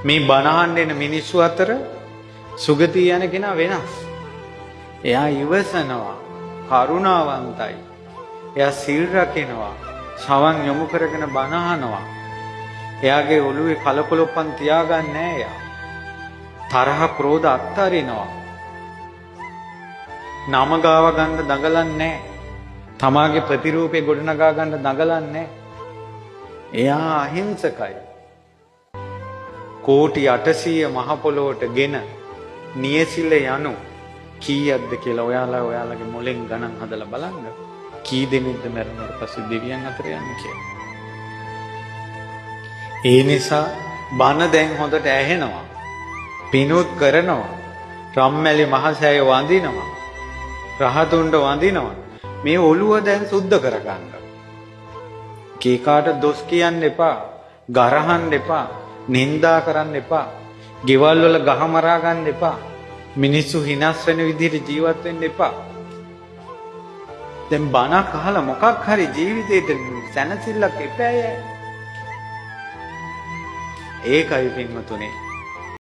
මේ බණහන් දෙන මිනිස්සු අතර සුගතිය යන කෙනා වෙනස්. එයා ඉවසනවා, කරුණාවන්තයි. එයා සිල් රකිනවා, සවන් යොමු කරගෙන බණහනවා. එයාගේ ඔළුවේ කලකොලොප්පන් තියාගන්නේ නැහැ එයා. තරහ ක්‍රෝධ අත්හරිනවා. නම ගාව ගන්න දඟලන්නේ නැහැ. තමාගේ ප්‍රතිරූපේ ගොඩනගා ගන්න දඟලන්නේ නැහැ. එයා අහිංසකයි. කෝටි 800 මහ පොළොවට ගෙන නියසිල යනු කීයක්ද කියලා ඔයාලගේ මොලෙන් ගණන් හදලා බලන්න. කී දෙනෙක්ද මරණයට පස්සේ දෙවියන් අතර යන්නේ කියලා. ඒ නිසා බණ දැන් හොඳට ඇහෙනවා. පිනුත් කරනවා. රම්මැලි මහසෑය වඳිනවා. රහතුන්ට වඳිනවා. මේ ඔළුව දැන් සුද්ධ කරගන්න. කීකාට දොස් කියන්න එපා. ගරහන්න එපා. නින්දා කරන්න එපා. ගෙවල් වල ගහ මරා ගන්න එපා. මිනිස්සු හිනස් වෙන විදිහට ජීවත් වෙන්න එපා. දැන් බණක් අහලා මොකක් හරි ජීවිතේට සැනසෙල්ලක් එපෑය. ඒකයි පින්වතුනි